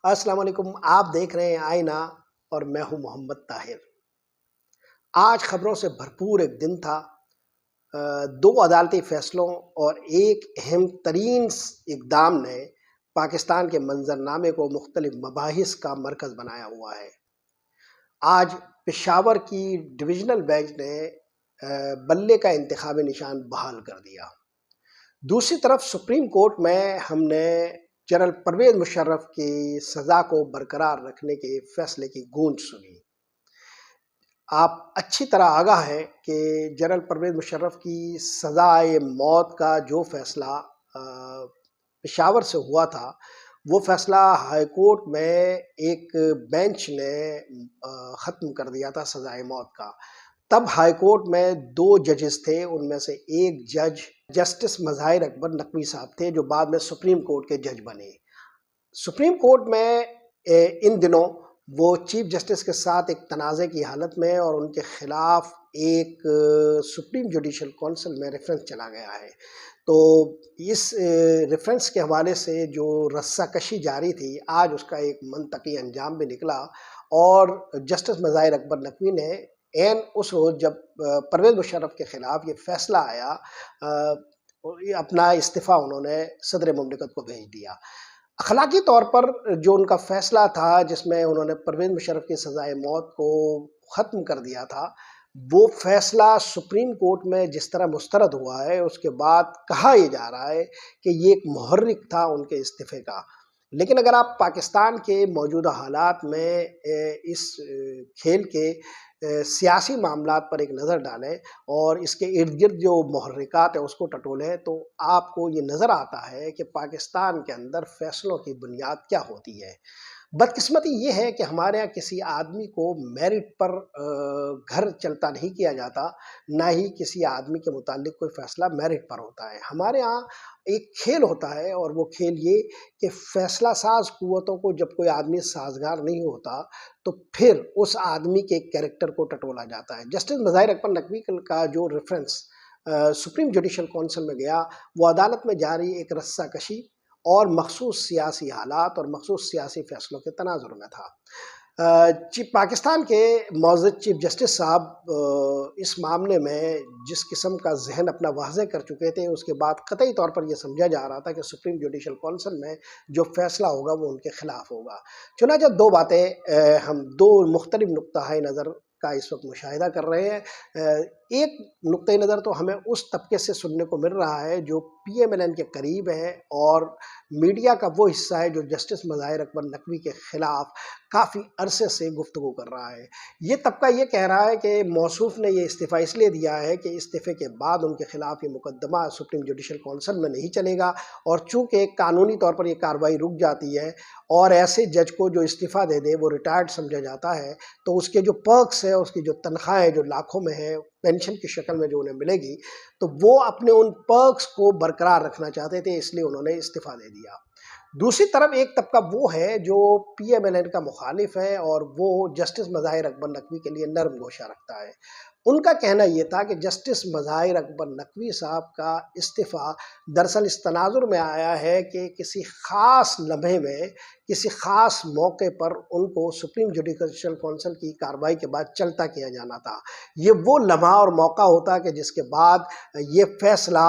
السلام علیکم، آپ دیکھ رہے ہیں آئینہ اور میں ہوں محمد طاہر۔ آج خبروں سے بھرپور ایک دن تھا۔ دو عدالتی فیصلوں اور ایک اہم ترین اقدام نے پاکستان کے منظرنامے کو مختلف مباحث کا مرکز بنایا ہوا ہے۔ آج پشاور کی ڈویژنل بینچ نے بلے کا انتخابی نشان بحال کر دیا۔ دوسری طرف سپریم کورٹ میں ہم نے جنرل پرویز مشرف کی سزا کو برقرار رکھنے کے فیصلے کی گونج سنی۔ آپ اچھی طرح آگاہ ہیں کہ جنرل پرویز مشرف کی سزائے موت کا جو فیصلہ پشاور سے ہوا تھا، وہ فیصلہ ہائی کورٹ میں ایک بینچ نے ختم کر دیا تھا سزائے موت کا۔ تب ہائی کورٹ میں دو ججز تھے، ان میں سے ایک جج جسٹس مظاہر اکبر نقوی صاحب تھے جو بعد میں سپریم کورٹ کے جج بنے۔ سپریم کورٹ میں ان دنوں وہ چیف جسٹس کے ساتھ ایک تنازع کی حالت میں اور ان کے خلاف ایک سپریم جوڈیشل کونسل میں ریفرنس چلا گیا ہے۔ تو اس ریفرنس کے حوالے سے جو رسہ کشی جاری تھی، آج اس کا ایک منطقی انجام بھی نکلا اور جسٹس مظاہر اکبر نقوی نے اس روز جب پرویز مشرف کے خلاف یہ فیصلہ آیا، اپنا استعفیٰ انہوں نے صدر مملکت کو بھیج دیا۔ اخلاقی طور پر جو ان کا فیصلہ تھا جس میں انہوں نے پرویز مشرف کی سزائے موت کو ختم کر دیا تھا، وہ فیصلہ سپریم کورٹ میں جس طرح مسترد ہوا ہے، اس کے بعد کہا یہ جا رہا ہے کہ یہ ایک محرک تھا ان کے استعفے کا۔ لیکن اگر آپ پاکستان کے موجودہ حالات میں اس کھیل کے سیاسی معاملات پر ایک نظر ڈالیں اور اس کے ارد گرد جو محرکات ہیں اس کو ٹٹولیں، تو آپ کو یہ نظر آتا ہے کہ پاکستان کے اندر فیصلوں کی بنیاد کیا ہوتی ہے۔ بدقسمتی یہ ہے کہ ہمارے ہاں کسی آدمی کو میرٹ پر گھر چلتا نہیں کیا جاتا، نہ ہی کسی آدمی کے متعلق کوئی فیصلہ میرٹ پر ہوتا ہے۔ ہمارے ہاں ایک کھیل ہوتا ہے اور وہ کھیل یہ کہ فیصلہ ساز قوتوں کو جب کوئی آدمی سازگار نہیں ہوتا تو پھر اس آدمی کے کیریکٹر کو ٹٹولا جاتا ہے۔ جسٹس مظاہر اکبر نقوی کا جو ریفرنس سپریم جوڈیشل کونسل میں گیا، وہ عدالت میں جاری ایک رسہ کشی اور مخصوص سیاسی حالات اور مخصوص سیاسی فیصلوں کے تناظر میں تھا۔ پاکستان کے معزز چیف جسٹس صاحب اس معاملے میں جس قسم کا ذہن اپنا واضح کر چکے تھے، اس کے بعد قطعی طور پر یہ سمجھا جا رہا تھا کہ سپریم جوڈیشل کونسل میں جو فیصلہ ہوگا وہ ان کے خلاف ہوگا۔ چنانچہ دو باتیں ہم دو مختلف نقطہ نظر کا اس وقت مشاہدہ کر رہے ہیں۔ ایک نقطۂ نظر تو ہمیں اس طبقے سے سننے کو مل رہا ہے جو پی ایم ایل این کے قریب ہے اور میڈیا کا وہ حصہ ہے جو جسٹس مظاہر اکبر نقوی کے خلاف کافی عرصے سے گفتگو کر رہا ہے۔ یہ طبقہ یہ کہہ رہا ہے کہ موصوف نے یہ استعفیٰ اس لیے دیا ہے کہ استعفے کے بعد ان کے خلاف یہ مقدمہ سپریم جوڈیشل کونسل میں نہیں چلے گا، اور چونکہ قانونی طور پر یہ کارروائی رک جاتی ہے اور ایسے جج کو جو استعفیٰ دے دے وہ ریٹائرڈ سمجھا جاتا ہے، تو اس کے جو پرکس ہے، اس کی جو تنخواہیں جو لاکھوں میں ہے پینشن کی شکل میں جو انہیں ملے گی، تو وہ اپنے ان پرکس کو برقرار رکھنا چاہتے تھے، اس لیے انہوں نے استعفیٰ دے دیا۔ دوسری طرف ایک طبقہ وہ ہے جو پی ایم ایل این کا مخالف ہے اور وہ جسٹس مظاہر اکبر نقوی کے لیے نرم گوشہ رکھتا ہے۔ ان کا کہنا یہ تھا کہ جسٹس مظاہر اکبر نقوی صاحب کا استعفیٰ دراصل اس تناظر میں آیا ہے کہ کسی خاص لمحے میں، کسی خاص موقع پر ان کو سپریم جوڈیشل کونسل کی کارروائی کے بعد چلتا کیا جانا تھا۔ یہ وہ لمحہ اور موقع ہوتا کہ جس کے بعد یہ فیصلہ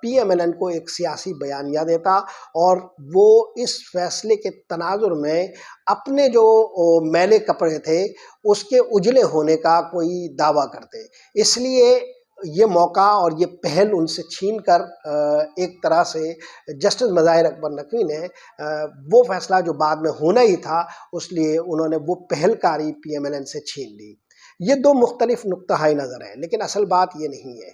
پی ایم ایل این کو ایک سیاسی بیانیہ دیتا اور وہ اس فیصلے کے تناظر میں اپنے جو میلے کپڑے تھے اس کے اجلے ہونے کا کوئی دعویٰ کرتے۔ اس لیے یہ موقع اور یہ پہل ان سے چھین کر ایک طرح سے جسٹس مظاہر اکبر نقوی نے وہ فیصلہ جو بعد میں ہونا ہی تھا، اس لیے انہوں نے وہ پہل کاری پی ایم ایل این سے چھین لی۔ یہ دو مختلف نقطہ نظر ہیں، لیکن اصل بات یہ نہیں ہے۔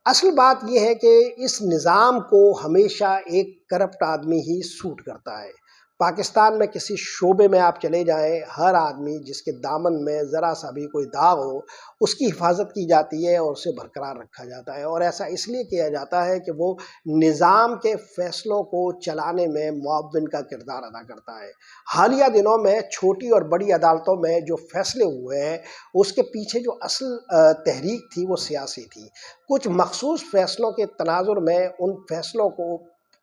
اصل بات یہ ہے کہ اس نظام کو ہمیشہ ایک کرپٹ آدمی ہی سوٹ کرتا ہے۔ پاکستان میں کسی شعبے میں آپ چلے جائیں، ہر آدمی جس کے دامن میں ذرا سا بھی کوئی داغ ہو، اس کی حفاظت کی جاتی ہے اور اسے برقرار رکھا جاتا ہے، اور ایسا اس لیے کیا جاتا ہے کہ وہ نظام کے فیصلوں کو چلانے میں معاون کا کردار ادا کرتا ہے۔ حالیہ دنوں میں چھوٹی اور بڑی عدالتوں میں جو فیصلے ہوئے ہیں، اس کے پیچھے جو اصل تحریک تھی وہ سیاسی تھی۔ کچھ مخصوص فیصلوں کے تناظر میں ان فیصلوں کو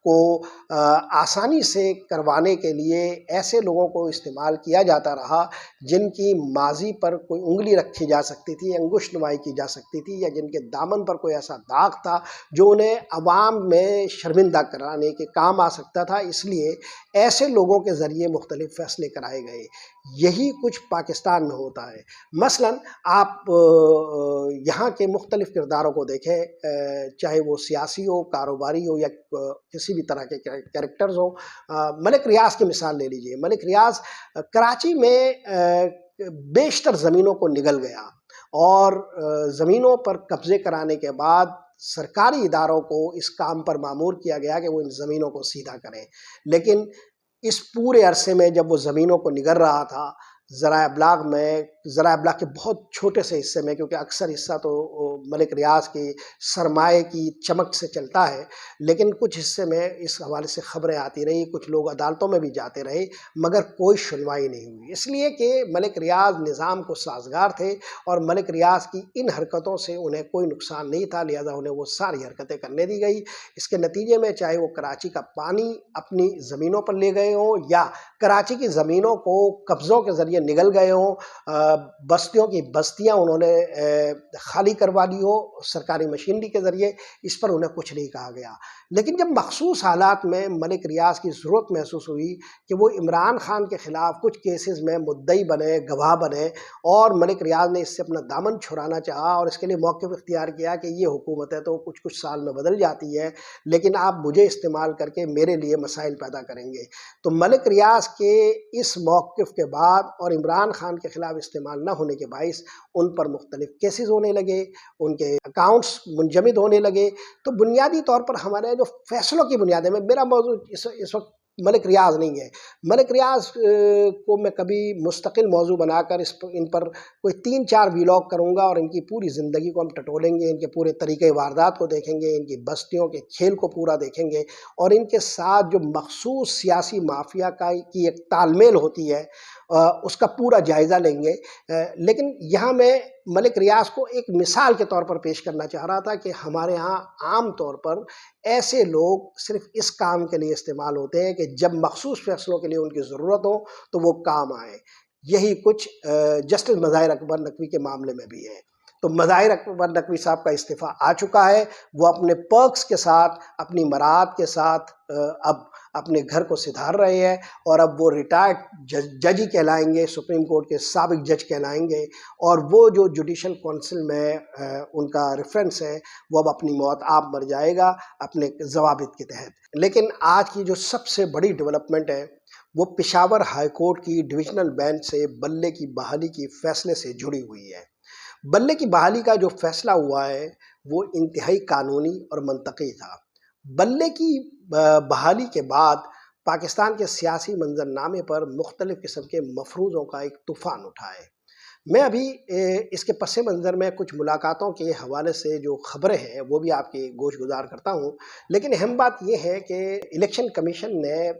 کو آسانی سے کروانے کے لیے ایسے لوگوں کو استعمال کیا جاتا رہا جن کی ماضی پر کوئی انگلی رکھی جا سکتی تھی، انگشت نمائی کی جا سکتی تھی، یا جن کے دامن پر کوئی ایسا داغ تھا جو انہیں عوام میں شرمندہ کرانے کے کام آ سکتا تھا۔ اس لیے ایسے لوگوں کے ذریعے مختلف فیصلے کرائے گئے۔ یہی کچھ پاکستان میں ہوتا ہے۔ مثلا آپ یہاں کے مختلف کرداروں کو دیکھیں، چاہے وہ سیاسی ہو، کاروباری ہو، یا کسی بھی طرح کے کریکٹرز ہوں۔ ملک ریاض کی مثال لے لیجئے۔ ملک ریاض کراچی میں بیشتر زمینوں کو نگل گیا، اور زمینوں پر قبضے کرانے کے بعد سرکاری اداروں کو اس کام پر مامور کیا گیا کہ وہ ان زمینوں کو سیدھا کریں۔ لیکن اس پورے عرصے میں جب وہ زمینوں کو نگل رہا تھا، ذرائع ابلاغ کے بہت چھوٹے سے حصے میں، کیونکہ اکثر حصہ تو ملک ریاض کی سرمایہ کی چمک سے چلتا ہے، لیکن کچھ حصے میں اس حوالے سے خبریں آتی رہی، کچھ لوگ عدالتوں میں بھی جاتے رہے، مگر کوئی سنوائی نہیں ہوئی، اس لیے کہ ملک ریاض نظام کو سازگار تھے اور ملک ریاض کی ان حرکتوں سے انہیں کوئی نقصان نہیں تھا، لہذا انہیں وہ ساری حرکتیں کرنے دی گئی۔ اس کے نتیجے میں چاہے وہ کراچی کا پانی اپنی زمینوں پر لے گئے ہوں، یا کراچی کی زمینوں کو قبضوں کے ذریعے نگل گئے ہوں، بستیوں کی بستیاں انہوں نے خالی کروا لی ہو سرکاری مشینری کے ذریعے، اس پر انہیں کچھ نہیں کہا گیا۔ لیکن جب مخصوص حالات میں ملک ریاض کی ضرورت محسوس ہوئی کہ وہ عمران خان کے خلاف کچھ کیسز میں مدعی بنے، گواہ بنے، اور ملک ریاض نے اس سے اپنا دامن چھڑانا چاہا اور اس کے لیے موقف اختیار کیا کہ یہ حکومت ہے تو کچھ سال میں بدل جاتی ہے، لیکن آپ مجھے استعمال کر کے میرے لیے مسائل پیدا کریں گے، تو ملک ریاض کے اس موقف کے بعد اور عمران خان کے خلاف استعمال نہ ہونے کے باعث ان پر مختلف کیسز ہونے لگے، ان کے اکاؤنٹس منجمد ہونے لگے۔ تو بنیادی طور پر ہمارے جو فیصلوں کی بنیادیں میں، میرا موضوع اس وقت ملک ریاض نہیں ہے۔ ملک ریاض کو میں کبھی مستقل موضوع بنا کر ان پر کوئی 3-4 ویلاگ کروں گا، اور ان کی پوری زندگی کو ہم ٹٹولیں گے، ان کے پورے طریقۂ واردات کو دیکھیں گے، ان کی بستیوں کے کھیل کو پورا دیکھیں گے، اور ان کے ساتھ جو مخصوص سیاسی مافیا کی ایک تال میل ہوتی ہے اس کا پورا جائزہ لیں گے۔ لیکن یہاں میں ملک ریاض کو ایک مثال کے طور پر پیش کرنا چاہ رہا تھا کہ ہمارے ہاں عام طور پر ایسے لوگ صرف اس کام کے لیے استعمال ہوتے ہیں کہ جب مخصوص فیصلوں کے لیے ان کی ضرورت ہو تو وہ کام آئے۔ یہی کچھ جسٹس مظاہر اکبر نقوی کے معاملے میں بھی ہے۔ تو مظاہر اکبر نقوی صاحب کا استعفیٰ آ چکا ہے، وہ اپنے پرکس کے ساتھ، اپنی مراعات کے ساتھ اب اپنے گھر کو سدھار رہے ہیں، اور اب وہ ریٹائرڈ جج ہی کہلائیں گے، سپریم کورٹ کے سابق جج کہلائیں گے، اور وہ جو جوڈیشل کونسل میں ان کا ریفرنس ہے، وہ اب اپنی موت آپ مر جائے گا اپنے ضوابط کے تحت۔ لیکن آج کی جو سب سے بڑی ڈیولپمنٹ ہے وہ پشاور ہائی کورٹ کی ڈویژنل بینچ سے بلے کی بحالی کی فیصلے سے جڑی ہوئی ہے۔ بلے کی بحالی کا جو فیصلہ ہوا ہے وہ انتہائی قانونی اور منطقی تھا۔ بلے کی بحالی کے بعد پاکستان کے سیاسی منظرنامے پر مختلف قسم کے مفروضوں کا ایک طوفان اٹھا ہے۔ میں ابھی اس کے پس منظر میں کچھ ملاقاتوں کے حوالے سے جو خبریں ہیں وہ بھی آپ کی گوش گزار کرتا ہوں، لیکن اہم بات یہ ہے کہ الیکشن کمیشن نے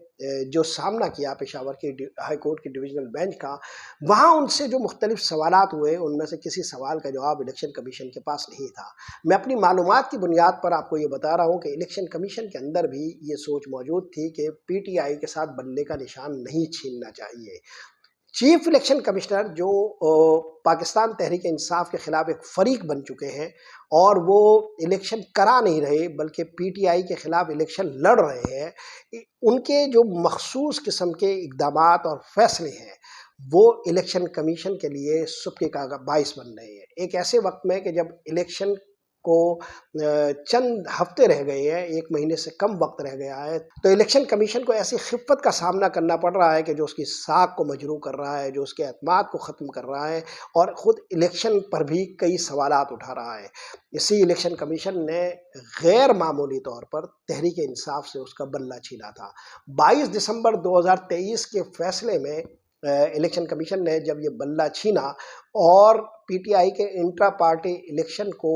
جو سامنا کیا پشاور کی ہائی کورٹ کی ڈویژنل بینچ کا، وہاں ان سے جو مختلف سوالات ہوئے ان میں سے کسی سوال کا جواب الیکشن کمیشن کے پاس نہیں تھا۔ میں اپنی معلومات کی بنیاد پر آپ کو یہ بتا رہا ہوں کہ الیکشن کمیشن کے اندر بھی یہ سوچ موجود تھی کہ پی ٹی آئی کے ساتھ بلے کا نشان نہیں چھیننا چاہیے۔ چیف الیکشن کمشنر جو پاکستان تحریک انصاف کے خلاف ایک فریق بن چکے ہیں، اور وہ الیکشن کرا نہیں رہے بلکہ پی ٹی آئی کے خلاف الیکشن لڑ رہے ہیں، ان کے جو مخصوص قسم کے اقدامات اور فیصلے ہیں وہ الیکشن کمیشن کے لیے سبقے کا باعث بن رہے ہیں۔ ایک ایسے وقت میں کہ جب الیکشن کو چند ہفتے رہ گئے ہیں، 1 مہینے سے کم وقت رہ گیا ہے، تو الیکشن کمیشن کو ایسی خفت کا سامنا کرنا پڑ رہا ہے کہ جو اس کی ساکھ کو مجروح کر رہا ہے، جو اس کے اعتماد کو ختم کر رہا ہے، اور خود الیکشن پر بھی کئی سوالات اٹھا رہا ہے۔ اسی الیکشن کمیشن نے غیر معمولی طور پر تحریک انصاف سے اس کا بلہ چھینا تھا۔ 22 دسمبر 2023 کے فیصلے میں الیکشن کمیشن نے جب یہ بلہ چھینا اور پی ٹی آئی کے انٹرا پارٹی الیکشن کو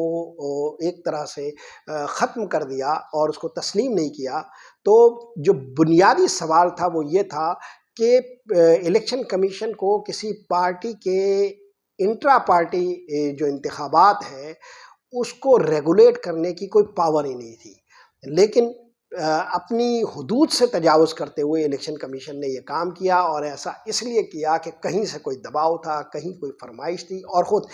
ایک طرح سے ختم کر دیا اور اس کو تسلیم نہیں کیا، تو جو بنیادی سوال تھا وہ یہ تھا کہ الیکشن کمیشن کو کسی پارٹی کے انٹرا پارٹی جو انتخابات ہیں اس کو ریگولیٹ کرنے کی کوئی پاور ہی نہیں تھی۔ لیکن اپنی حدود سے تجاوز کرتے ہوئے الیکشن کمیشن نے یہ کام کیا، اور ایسا اس لیے کیا کہ کہیں سے کوئی دباؤ تھا، کہیں کوئی فرمائش تھی، اور خود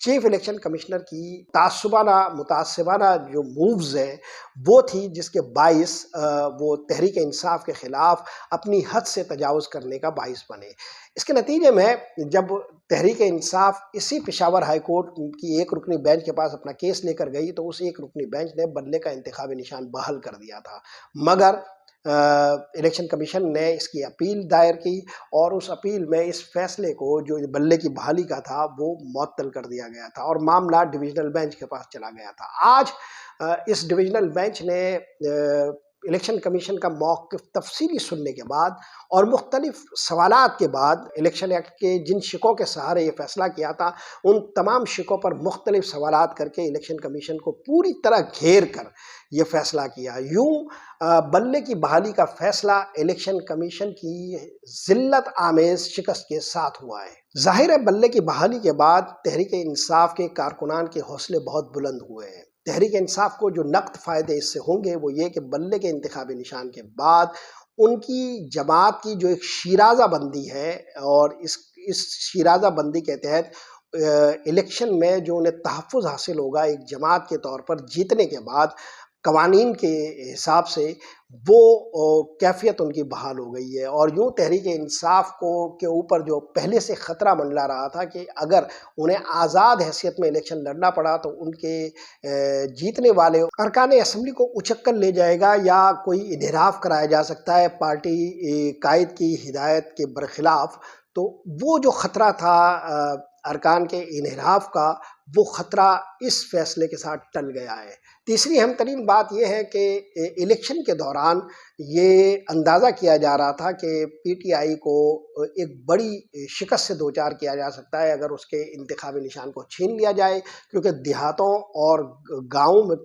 چیف الیکشن کمشنر کی متعصبانہ جو مووز ہیں وہ تھی، جس کے باعث وہ تحریک انصاف کے خلاف اپنی حد سے تجاوز کرنے کا باعث بنے۔ اس کے نتیجے میں جب تحریک انصاف اسی پشاور ہائی کورٹ کی ایک رکنی بینچ کے پاس اپنا کیس لے کر گئی تو اس ایک رکنی بینچ نے بلے کا انتخابی نشان بحال کر دیا تھا، مگر الیکشن کمیشن نے اس کی اپیل دائر کی، اور اس اپیل میں اس فیصلے کو جو بلے کی بحالی کا تھا وہ معطل کر دیا گیا تھا، اور معاملہ ڈویژنل بینچ کے پاس چلا گیا تھا۔ آج اس ڈویژنل بینچ نے الیکشن کمیشن کا موقف تفصیلی سننے کے بعد اور مختلف سوالات کے بعد الیکشن ایکٹ کے جن شقوں کے سہارے یہ فیصلہ کیا تھا، ان تمام شقوں پر مختلف سوالات کر کے الیکشن کمیشن کو پوری طرح گھیر کر یہ فیصلہ کیا۔ یوں بلے کی بحالی کا فیصلہ الیکشن کمیشن کی ذلت آمیز شکست کے ساتھ ہوا ہے۔ ظاہر ہے بلے کی بحالی کے بعد تحریک انصاف کے کارکنان کے حوصلے بہت بلند ہوئے ہیں۔ تحریک انصاف کو جو نقد فائدے اس سے ہوں گے وہ یہ کہ بلے کے انتخابی نشان کے بعد ان کی جماعت کی جو ایک شیرازہ بندی ہے، اور اس شیرازہ بندی کے تحت الیکشن میں جو انہیں تحفظ حاصل ہوگا ایک جماعت کے طور پر جیتنے کے بعد، قوانین کے حساب سے وہ کیفیت ان کی بحال ہو گئی ہے۔ اور یوں تحریک انصاف کے اوپر جو پہلے سے خطرہ منڈلا رہا تھا کہ اگر انہیں آزاد حیثیت میں الیکشن لڑنا پڑا تو ان کے جیتنے والے ارکان اسمبلی کو اچک کر لے جائے گا، یا کوئی انحراف کرایا جا سکتا ہے پارٹی قائد کی ہدایت کے برخلاف، تو وہ جو خطرہ تھا ارکان کے انحراف کا، وہ خطرہ اس فیصلے کے ساتھ ٹل گیا ہے۔ تیسری اہم ترین بات یہ ہے کہ الیکشن کے دوران یہ اندازہ کیا جا رہا تھا کہ پی ٹی آئی کو ایک بڑی شکست سے دوچار کیا جا سکتا ہے اگر اس کے انتخابی نشان کو چھین لیا جائے، کیونکہ دیہاتوں اور گاؤں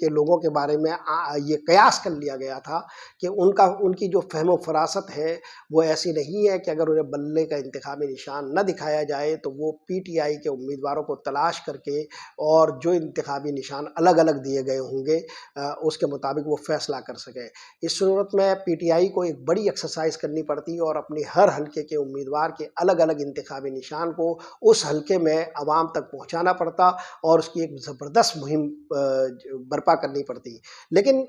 کے لوگوں کے بارے میں یہ قیاس کر لیا گیا تھا کہ ان کی جو فہم و فراست ہے وہ ایسی نہیں ہے کہ اگر انہیں بلے کا انتخابی نشان نہ دکھایا جائے تو وہ پی ٹی آئی کے امیدواروں کو تلاش کر کے اور جو انتخابی نشان الگ الگ دیے گئے ہوں گے اس کے مطابق وہ فیصلہ کر سکے۔ اس صورت میں پی ٹی آئی کو ایک بڑی ایکسرسائز کرنی پڑتی اور اپنے ہر حلقے کے امیدوار کے الگ الگ انتخابی نشان کو اس حلقے میں عوام تک پہنچانا پڑتا اور اس کی ایک زبردست مہم برپا کرنی پڑتی۔ لیکن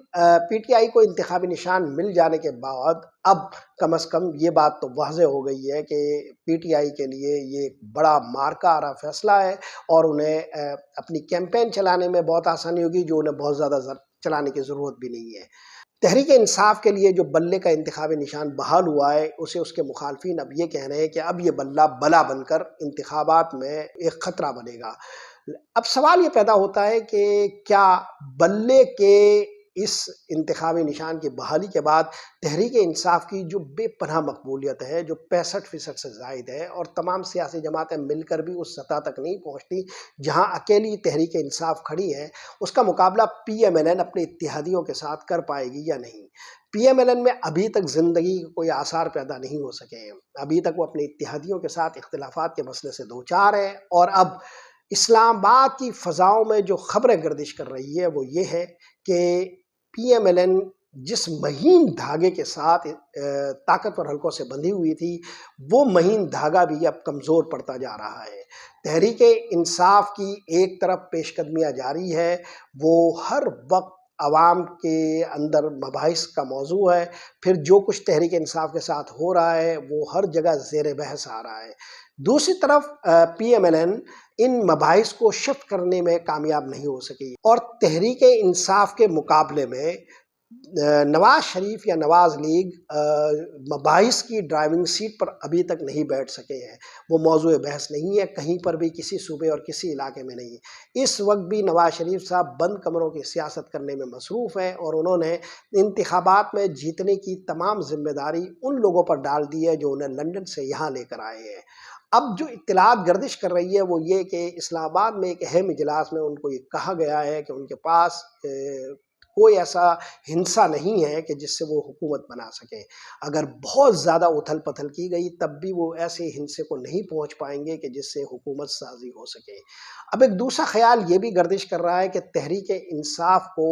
پی ٹی آئی کو انتخابی نشان مل جانے کے بعد اب کم از کم یہ بات تو واضح ہو گئی ہے کہ پی ٹی آئی کے لیے یہ ایک بڑا مارکا آرا فیصلہ ہے، اور انہیں اپنی کیمپین چلانے میں بہت آسانی ہوگی، جو انہیں بہت زیادہ چلانے کی ضرورت بھی نہیں ہے۔ تحریک انصاف کے لیے جو بلے کا انتخابی نشان بحال ہوا ہے، اسے اس کے مخالفین اب یہ کہہ رہے ہیں کہ اب یہ بلہ بلا بن کر انتخابات میں ایک خطرہ بنے گا۔ اب سوال یہ پیدا ہوتا ہے کہ کیا بلے کے اس انتخابی نشان کی بحالی کے بعد تحریک انصاف کی جو بے پناہ مقبولیت ہے، جو 65% سے زائد ہے، اور تمام سیاسی جماعتیں مل کر بھی اس سطح تک نہیں پہنچتی جہاں اکیلی تحریک انصاف کھڑی ہے، اس کا مقابلہ پی ایم ایل این اپنے اتحادیوں کے ساتھ کر پائے گی یا نہیں؟ پی ایم ایل این میں ابھی تک زندگی کے کوئی آثار پیدا نہیں ہو سکے ہیں، ابھی تک وہ اپنے اتحادیوں کے ساتھ اختلافات کے مسئلے سے دوچار ہے، اور اب اسلام آباد کی فضاؤں میں جو خبریں گردش کر رہی ہے وہ یہ ہے کہ پی ایم ایل این جس مہین دھاگے کے ساتھ طاقتور حلقوں سے بندھی ہوئی تھی، وہ مہین دھاگا بھی اب کمزور پڑتا جا رہا ہے۔ تحریک انصاف کی ایک طرف پیش قدمیاں جاری ہے، وہ ہر وقت عوام کے اندر مباحث کا موضوع ہے، پھر جو کچھ تحریک انصاف کے ساتھ ہو رہا ہے وہ ہر جگہ زیر بحث آ رہا ہے۔ دوسری طرف پی ایم ایل این ان مباحث کو شفٹ کرنے میں کامیاب نہیں ہو سکی، اور تحریک انصاف کے مقابلے میں نواز شریف یا نواز لیگ مباحث کی ڈرائیونگ سیٹ پر ابھی تک نہیں بیٹھ سکے ہیں، وہ موضوع بحث نہیں ہے کہیں پر بھی، کسی صوبے اور کسی علاقے میں نہیں۔ اس وقت بھی نواز شریف صاحب بند کمروں کی سیاست کرنے میں مصروف ہیں، اور انہوں نے انتخابات میں جیتنے کی تمام ذمہ داری ان لوگوں پر ڈال دی ہے جو انہیں لندن سے یہاں لے کر آئے ہیں۔ اب جو اطلاعات گردش کر رہی ہے وہ یہ کہ اسلام آباد میں ایک اہم اجلاس میں ان کو یہ کہا گیا ہے کہ ان کے پاس کوئی ایسا ہنسا نہیں ہے کہ جس سے وہ حکومت بنا سکے۔ اگر بہت زیادہ اتھل پتھل کی گئی تب بھی وہ ایسے ہنسے کو نہیں پہنچ پائیں گے کہ جس سے حکومت سازی ہو سکے۔ اب ایک دوسرا خیال یہ بھی گردش کر رہا ہے کہ تحریک انصاف کو